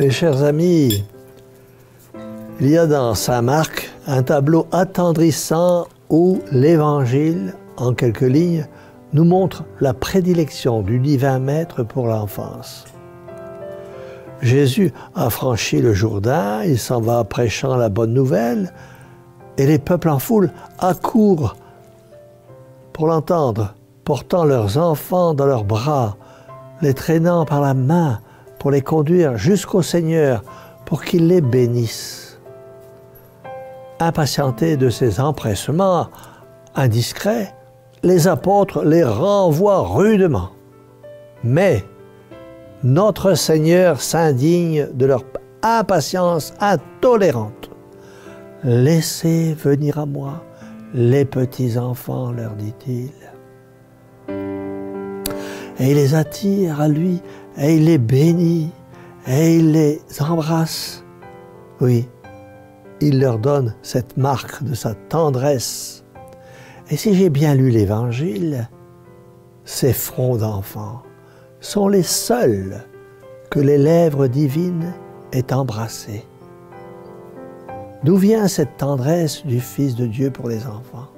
Mes chers amis, il y a dans Saint Marc un tableau attendrissant où l'Évangile, en quelques lignes, nous montre la prédilection du divin Maître pour l'enfance. Jésus a franchi le Jourdain, il s'en va prêchant la bonne nouvelle, et les peuples en foule accourent pour l'entendre, portant leurs enfants dans leurs bras, les traînant par la main pour les conduire jusqu'au Seigneur, pour qu'il les bénisse. Impatientés de ces empressements indiscrets, les apôtres les renvoient rudement. Mais notre Seigneur s'indigne de leur impatience intolérante. « Laissez venir à moi les petits-enfants, leur dit-il. » Et il les attire à lui, et il les bénit, et il les embrasse. Oui, il leur donne cette marque de sa tendresse. Et si j'ai bien lu l'Évangile, ces fronts d'enfants sont les seuls que les lèvres divines aient embrassés. D'où vient cette tendresse du Fils de Dieu pour les enfants?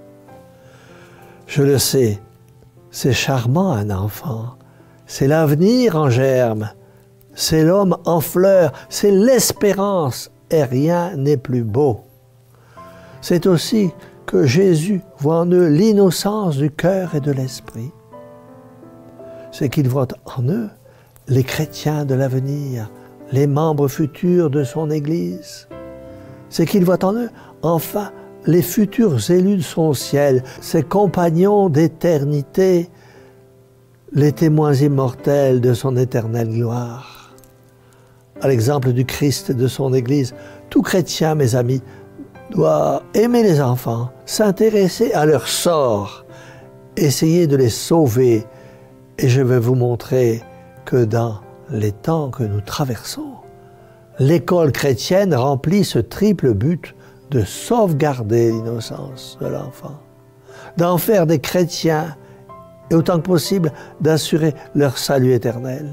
Je le sais, c'est charmant un enfant, c'est l'avenir en germe, c'est l'homme en fleur, c'est l'espérance, et rien n'est plus beau. C'est aussi que Jésus voit en eux l'innocence du cœur et de l'esprit. C'est qu'il voit en eux les chrétiens de l'avenir, les membres futurs de son Église. C'est qu'il voit en eux, enfin, les futurs élus de son ciel, ses compagnons d'éternité, les témoins immortels de son éternelle gloire. À l'exemple du Christ et de son Église, tout chrétien, mes amis, doit aimer les enfants, s'intéresser à leur sort, essayer de les sauver. Et je vais vous montrer que dans les temps que nous traversons, l'école chrétienne remplit ce triple but de sauvegarder l'innocence de l'enfant, d'en faire des chrétiens et autant que possible d'assurer leur salut éternel.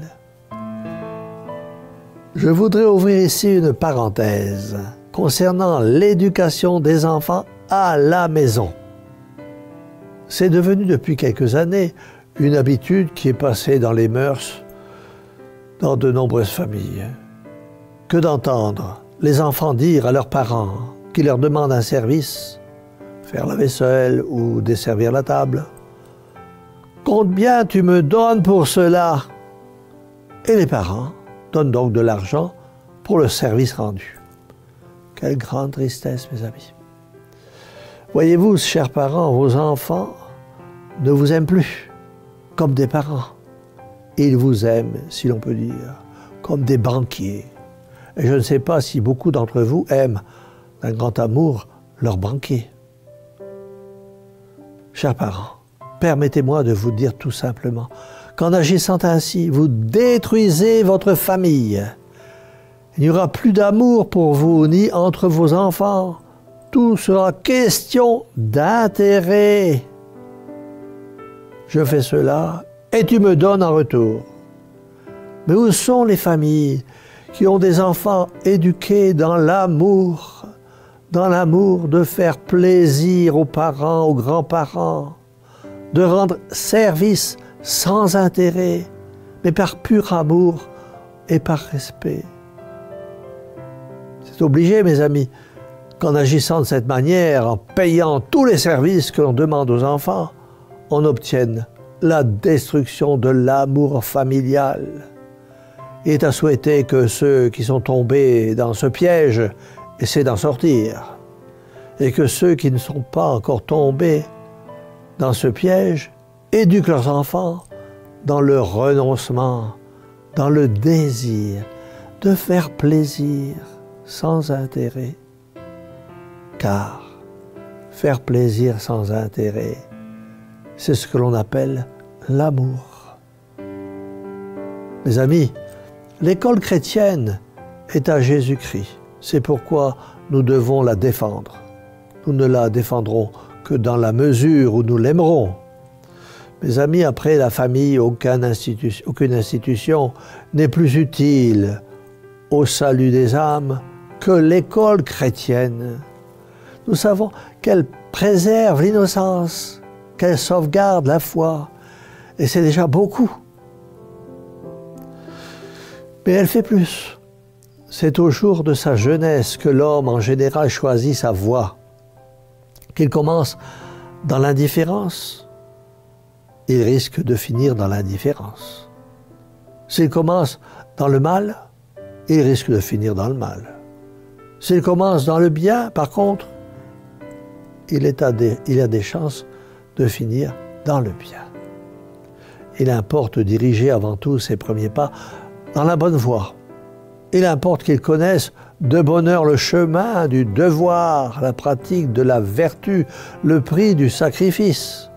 Je voudrais ouvrir ici une parenthèse concernant l'éducation des enfants à la maison. C'est devenu depuis quelques années une habitude qui est passée dans les mœurs dans de nombreuses familles. Que d'entendre les enfants dire à leurs parents qui leur demandent un service, faire la vaisselle ou desservir la table, « Combien tu me donnes pour cela ?» Et les parents donnent donc de l'argent pour le service rendu. Quelle grande tristesse, mes amis. Voyez-vous, chers parents, vos enfants ne vous aiment plus comme des parents. Ils vous aiment, si l'on peut dire, comme des banquiers. Et je ne sais pas si beaucoup d'entre vous aiment d'un grand amour leur banquier. Chers parents, permettez-moi de vous dire tout simplement qu'en agissant ainsi, vous détruisez votre famille. Il n'y aura plus d'amour pour vous ni entre vos enfants. Tout sera question d'intérêt. Je fais cela et tu me donnes en retour. Mais où sont les familles qui ont des enfants éduqués dans l'amour de faire plaisir aux parents, aux grands-parents, de rendre service sans intérêt, mais par pur amour et par respect. C'est obligé, mes amis, qu'en agissant de cette manière, en payant tous les services que l'on demande aux enfants, on obtienne la destruction de l'amour familial. Il est à souhaiter que ceux qui sont tombés dans ce piège essaient d'en sortir, et que ceux qui ne sont pas encore tombés dans ce piège éduquent leurs enfants dans le renoncement, dans le désir de faire plaisir sans intérêt. Car faire plaisir sans intérêt, c'est ce que l'on appelle l'amour. Mes amis, l'école chrétienne est à Jésus-Christ. C'est pourquoi nous devons la défendre. Nous ne la défendrons que dans la mesure où nous l'aimerons. Mes amis, après la famille, aucune institution n'est plus utile au salut des âmes que l'école chrétienne. Nous savons qu'elle préserve l'innocence, qu'elle sauvegarde la foi, et c'est déjà beaucoup. Mais elle fait plus. C'est au jour de sa jeunesse que l'homme en général choisit sa voie. Qu'il commence dans l'indifférence, il risque de finir dans l'indifférence. S'il commence dans le mal, il risque de finir dans le mal. S'il commence dans le bien, par contre, il a des chances de finir dans le bien. Il importe de diriger avant tout ses premiers pas dans la bonne voie. Il importe qu'il connaisse de bonne heure le chemin du devoir, la pratique de la vertu, le prix du sacrifice.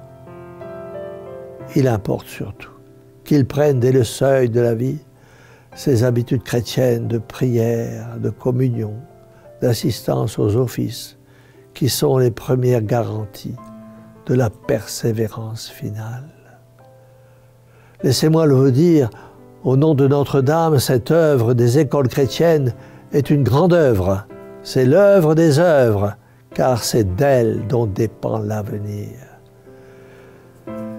Il importe surtout qu'il prenne dès le seuil de la vie ses habitudes chrétiennes de prière, de communion, d'assistance aux offices, qui sont les premières garanties de la persévérance finale. Laissez-moi le vous dire, au nom de Notre-Dame, cette œuvre des écoles chrétiennes est une grande œuvre. C'est l'œuvre des œuvres, car c'est d'elle dont dépend l'avenir.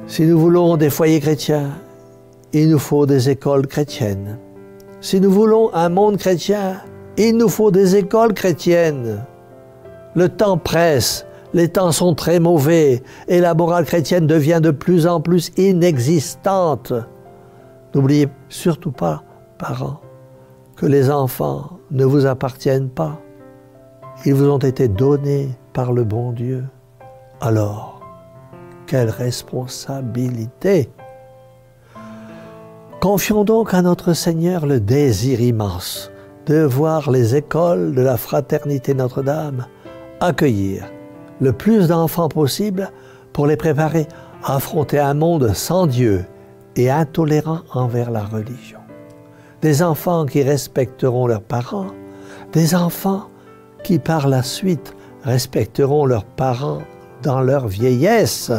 Si nous voulons des foyers chrétiens, il nous faut des écoles chrétiennes. Si nous voulons un monde chrétien, il nous faut des écoles chrétiennes. Le temps presse, les temps sont très mauvais et la morale chrétienne devient de plus en plus inexistante. N'oubliez surtout pas, parents, que les enfants ne vous appartiennent pas. Ils vous ont été donnés par le bon Dieu. Alors, quelle responsabilité! Confions donc à notre Seigneur le désir immense de voir les écoles de la Fraternité Notre-Dame accueillir le plus d'enfants possible pour les préparer à affronter un monde sans Dieu et intolérant envers la religion. Des enfants qui respecteront leurs parents, des enfants qui par la suite respecteront leurs parents dans leur vieillesse,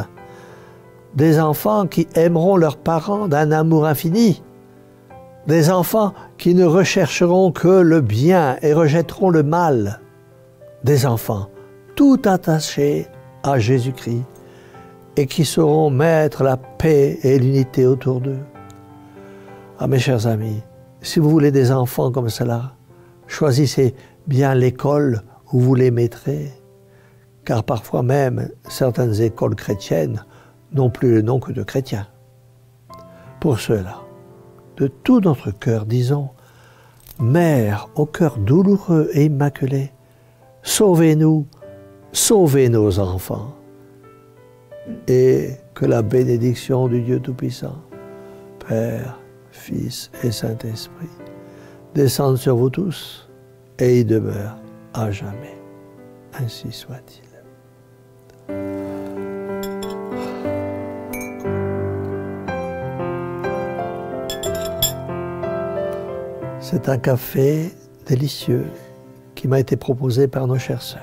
des enfants qui aimeront leurs parents d'un amour infini, des enfants qui ne rechercheront que le bien et rejetteront le mal, des enfants tout attachés à Jésus-Christ et qui sauront mettre la paix et l'unité autour d'eux. Ah, mes chers amis, si vous voulez des enfants comme cela, choisissez bien l'école où vous les mettrez, car parfois même certaines écoles chrétiennes n'ont plus le nom que de chrétiens. Pour cela, de tout notre cœur, disons, Mère au cœur douloureux et immaculé, sauvez-nous, sauvez nos enfants, et que la bénédiction du Dieu Tout-Puissant, Père, Fils et Saint-Esprit, descende sur vous tous et y demeure à jamais. Ainsi soit-il. C'est un café délicieux qui m'a été proposé par nos chères sœurs.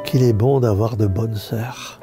Qu'il est bon d'avoir de bonnes sœurs.